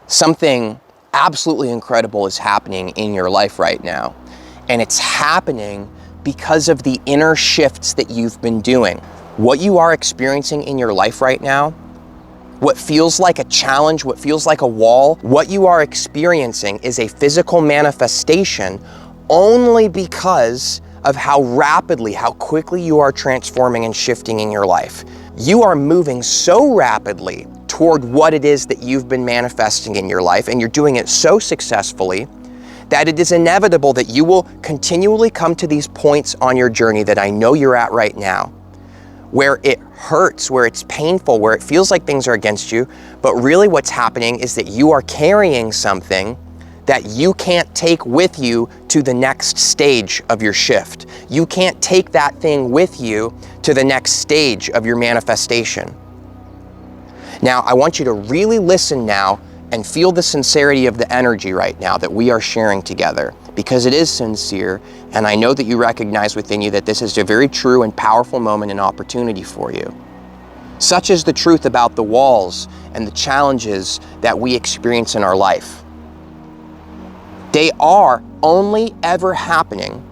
Something absolutely incredible is happening in your life right now. And it's happening because of the inner shifts that you've been doing. What you are experiencing in your life right now, what feels like a challenge, what feels like a wall, what you are experiencing is a physical manifestation only because of how rapidly, how quickly you are transforming and shifting in your life. You are moving so rapidly toward what it is that you've been manifesting in your life, and you're doing it so successfully that it is inevitable that you will continually come to these points on your journey that I know you're at right now, where it hurts, where it's painful, where it feels like things are against you, but really what's happening is that you are carrying something that you can't take with you to the next stage of your shift. You can't take that thing with you to the next stage of your manifestation. Now, I want you to really listen now and feel the sincerity of the energy right now that we are sharing together, because it is sincere, and I know that you recognize within you that this is a very true and powerful moment and opportunity for you. Such is the truth about the walls and the challenges that we experience in our life. They are only ever happening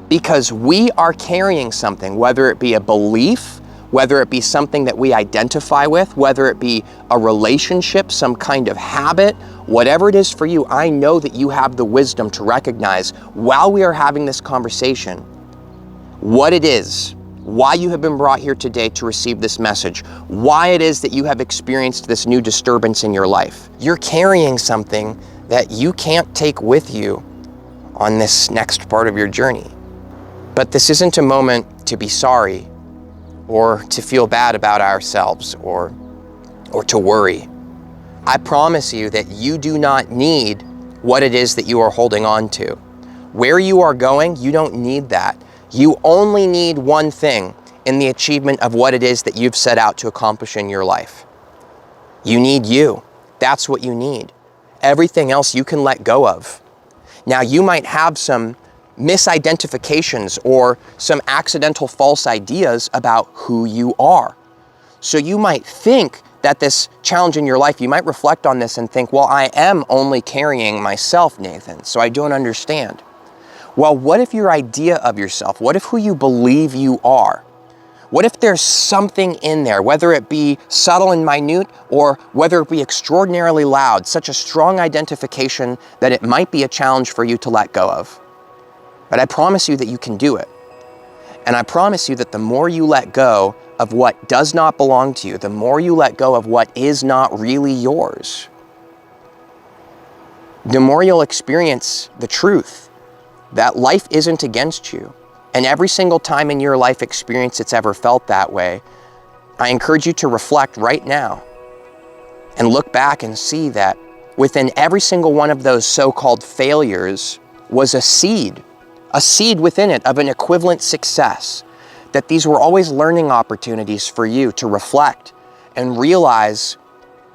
because we are carrying something, whether it be a belief, whether it be something that we identify with, whether it be a relationship, some kind of habit, whatever it is for you, I know that you have the wisdom to recognize while we are having this conversation what it is, why you have been brought here today to receive this message, why it is that you have experienced this new disturbance in your life. You're carrying something that you can't take with you on this next part of your journey. But this isn't a moment to be sorry or to feel bad about ourselves or to worry. I promise you that you do not need what it is that you are holding on to. Where you are going, you don't need that. You only need one thing in the achievement of what it is that you've set out to accomplish in your life. You need you. That's what you need. Everything else you can let go of. Now, you might have some misidentifications or some accidental false ideas about who you are. So you might think that this challenge in your life, you might reflect on this and think, well, I am only carrying myself, Nathan, so I don't understand. Well, what if your idea of yourself, what if who you believe you are, what if there's something in there, whether it be subtle and minute or whether it be extraordinarily loud, such a strong identification that it might be a challenge for you to let go of? But I promise you that you can do it. And I promise you that the more you let go of what does not belong to you, the more you let go of what is not really yours, the more you'll experience the truth that life isn't against you. And every single time in your life experience it's ever felt that way, I encourage you to reflect right now and look back and see that within every single one of those so-called failures was a seed within it of an equivalent success, that these were always learning opportunities for you to reflect and realize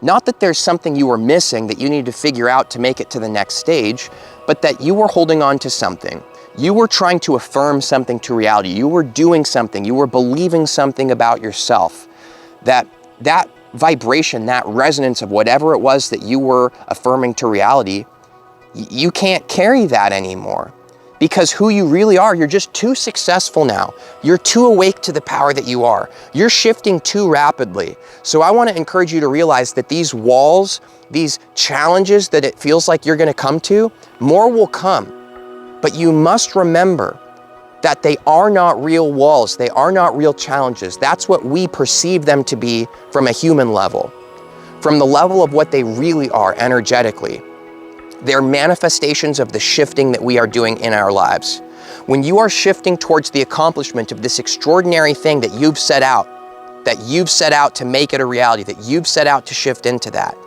not that there's something you were missing that you need to figure out to make it to the next stage, but that you were holding on to something. You were trying to affirm something to reality. You were doing something. You were believing something about yourself. That vibration, that resonance of whatever it was that you were affirming to reality, you can't carry that anymore. Because who you really are, you're just too successful now. You're too awake to the power that you are. You're shifting too rapidly. So I want to encourage you to realize that these walls, these challenges that it feels like you're going to come to, more will come. But you must remember that they are not real walls. They are not real challenges. That's what we perceive them to be from a human level, from the level of what they really are energetically. They're manifestations of the shifting that we are doing in our lives. When you are shifting towards the accomplishment of this extraordinary thing that you've set out to make it a reality, that you've set out to shift into that,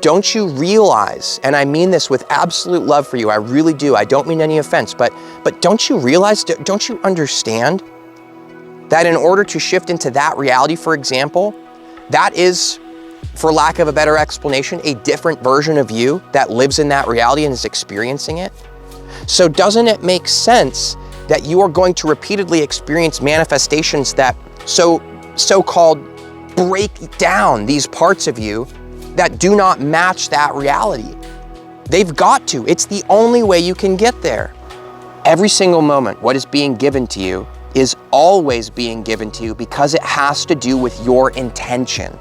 don't you realize, and I mean this with absolute love for you, I really do, I don't mean any offense, but don't you realize, don't you understand that in order to shift into that reality, for example, that is, for lack of a better explanation, a different version of you that lives in that reality and is experiencing it? So doesn't it make sense that you are going to repeatedly experience manifestations that so-called break down these parts of you that do not match that reality. They've got to. It's the only way you can get there. Every single moment, what is being given to you is always being given to you because it has to do with your intention.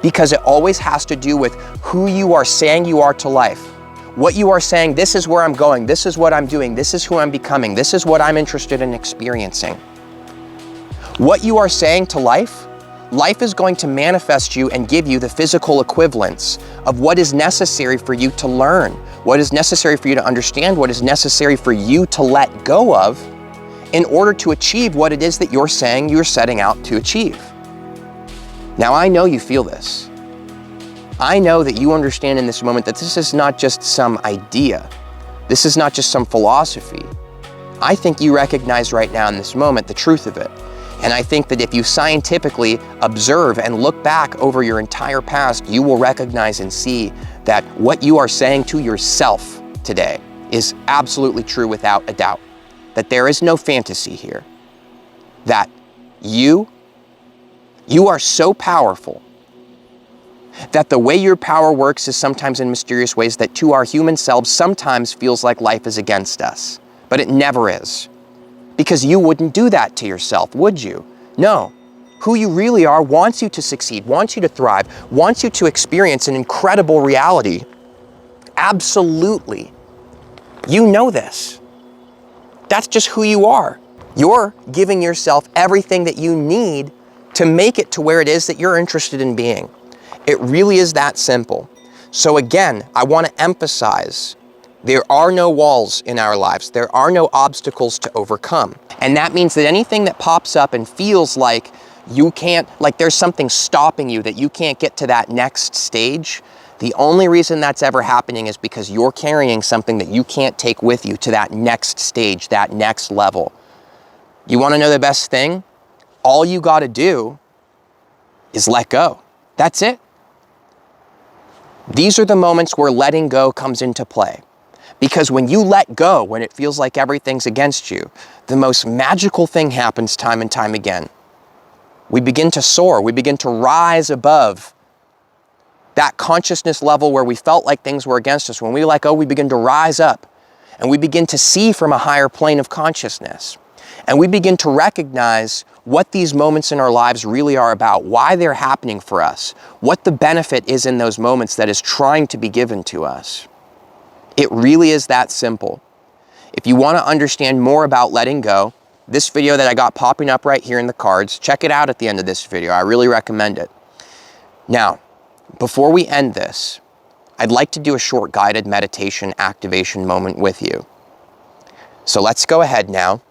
Because it always has to do with who you are saying you are to life. What you are saying, this is where I'm going, this is what I'm doing, this is who I'm becoming, this is what I'm interested in experiencing. What you are saying to life, life is going to manifest you and give you the physical equivalents of what is necessary for you to learn, what is necessary for you to understand, what is necessary for you to let go of in order to achieve what it is that you're saying you're setting out to achieve. Now, I know you feel this. I know that you understand in this moment that this is not just some idea. This is not just some philosophy. I think you recognize right now in this moment the truth of it. And I think that if you scientifically observe and look back over your entire past, you will recognize and see that what you are saying to yourself today is absolutely true without a doubt. That there is no fantasy here. That you are so powerful that the way your power works is sometimes in mysterious ways that to our human selves sometimes feels like life is against us, but it never is. Because you wouldn't do that to yourself, would you? No. Who you really are wants you to succeed, wants you to thrive, wants you to experience an incredible reality. Absolutely. You know this. That's just who you are. You're giving yourself everything that you need to make it to where it is that you're interested in being. It really is that simple. So again, I want to emphasize, there are no walls in our lives. There are no obstacles to overcome. And that means that anything that pops up and feels like you can't, like there's something stopping you, that you can't get to that next stage, the only reason that's ever happening is because you're carrying something that you can't take with you to that next stage, that next level. You want to know the best thing? All you got to do is let go. That's it. These are the moments where letting go comes into play. Because when you let go, when it feels like everything's against you, the most magical thing happens time and time again. We begin to soar. We begin to rise above that consciousness level where we felt like things were against us. When we let go, we begin to rise up and we begin to see from a higher plane of consciousness. And we begin to recognize what these moments in our lives really are about, why they're happening for us, what the benefit is in those moments that is trying to be given to us. It really is that simple. If you want to understand more about letting go, this video that I got popping up right here in the cards, check it out at the end of this video. I really recommend it. Now, before we end this, I'd like to do a short guided meditation activation moment with you. So let's go ahead now.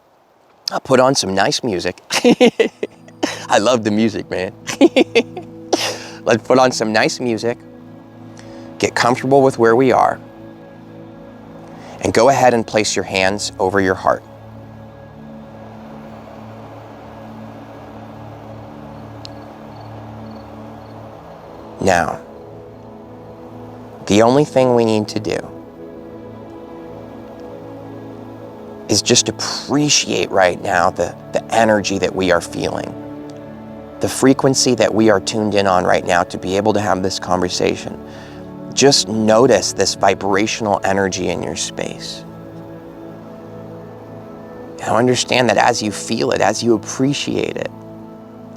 I'll put on some nice music. I love the music, man. Let's put on some nice music, get comfortable with where we are, and go ahead and place your hands over your heart. Now, the only thing we need to do is just appreciate right now the energy that we are feeling, the frequency that we are tuned in on right now to be able to have this conversation. Just notice this vibrational energy in your space. Now understand that as you feel it, as you appreciate it,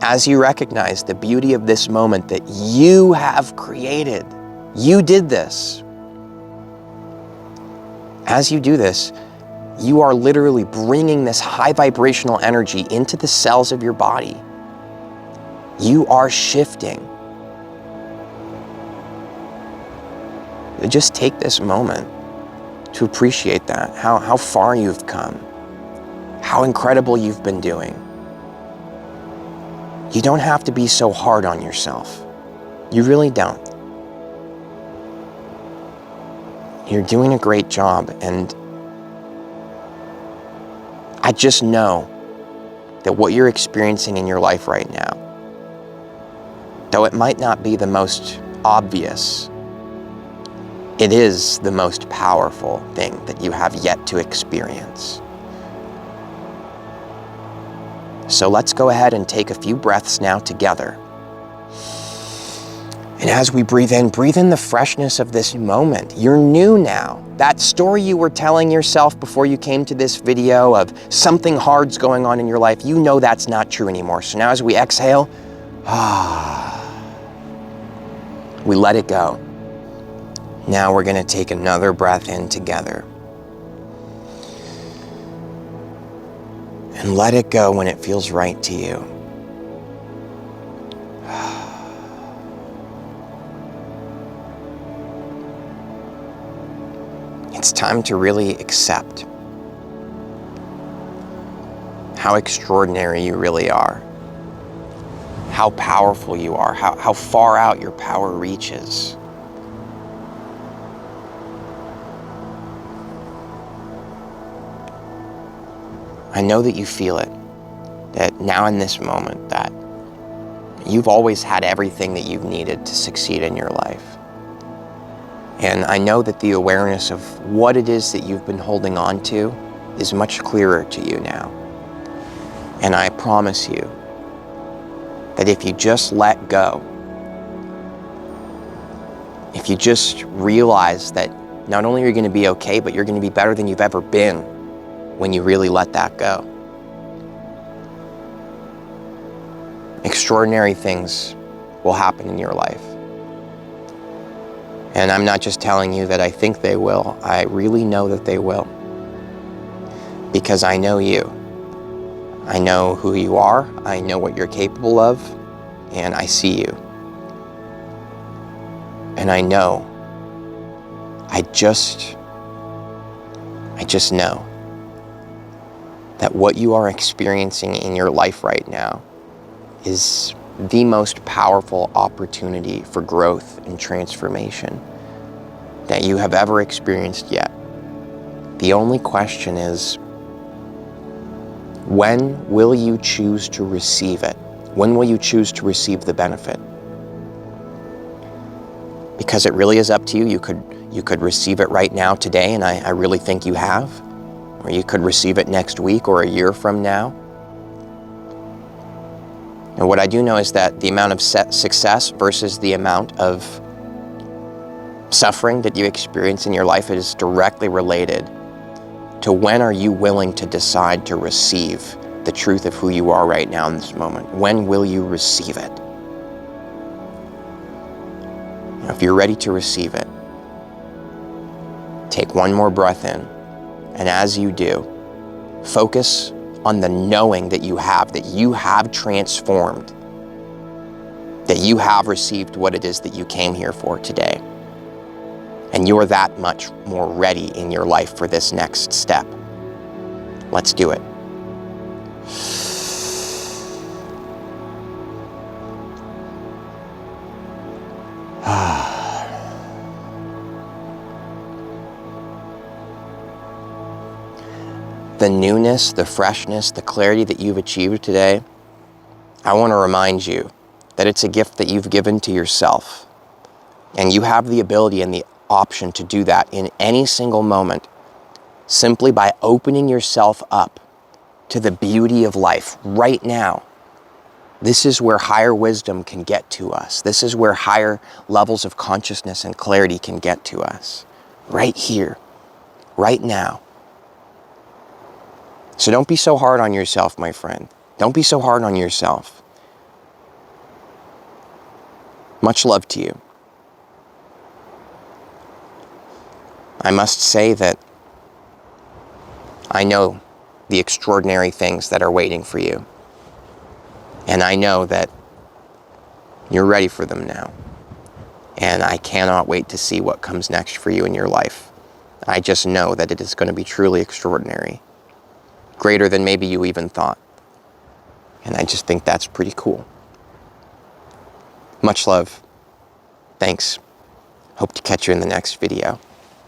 as you recognize the beauty of this moment that you have created, you did this. As you do this, you are literally bringing this high vibrational energy into the cells of your body. You are shifting. Just take this moment to appreciate that, how far you've come, how incredible you've been doing. You don't have to be so hard on yourself. You really don't. You're doing a great job, and I just know that what you're experiencing in your life right now, though it might not be the most obvious, it is the most powerful thing that you have yet to experience. So let's go ahead and take a few breaths now together. And as we breathe in the freshness of this moment. You're new now. That story you were telling yourself before you came to this video of something hard's going on in your life, you know that's not true anymore. So now as we exhale, we let it go. Now we're gonna take another breath in together. And let it go when it feels right to you. It's time to really accept how extraordinary you really are, how powerful you are, how far out your power reaches. I know that you feel it, that now in this moment, that you've always had everything that you've needed to succeed in your life. And I know that the awareness of what it is that you've been holding on to is much clearer to you now. And I promise you that if you just let go, if you just realize that not only are you going to be okay, but you're going to be better than you've ever been when you really let that go. Extraordinary things will happen in your life. And I'm not just telling you that I think they will. I really know that they will. Because I know you. I know who you are. I know what you're capable of. And I see you. And I know. I just know that what you are experiencing in your life right now is the most powerful opportunity for growth and transformation that you have ever experienced yet. The only question is, when will you choose to receive it? When will you choose to receive the benefit? Because it really is up to you. You could receive it right now today, and I really think you have. Or you could receive it next week or a year from now. And what I do know is that the amount of success versus the amount of suffering that you experience in your life is directly related to when are you willing to decide to receive the truth of who you are right now in this moment. When will you receive it? Now, if you're ready to receive it, take one more breath in. And as you do, focus on the knowing that you have transformed, that you have received what it is that you came here for today. And you're that much more ready in your life for this next step. Let's do it. The newness, the freshness, the clarity that you've achieved today, I want to remind you that it's a gift that you've given to yourself. And you have the ability and the option to do that in any single moment, simply by opening yourself up to the beauty of life right now. This is where higher wisdom can get to us. This is where higher levels of consciousness and clarity can get to us. Right here, right now. So don't be so hard on yourself, my friend. Don't be so hard on yourself. Much love to you. I must say that I know the extraordinary things that are waiting for you. And I know that you're ready for them now. And I cannot wait to see what comes next for you in your life. I just know that it is going to be truly extraordinary. Greater than maybe you even thought. And I just think that's pretty cool. Much love. Thanks. Hope to catch you in the next video.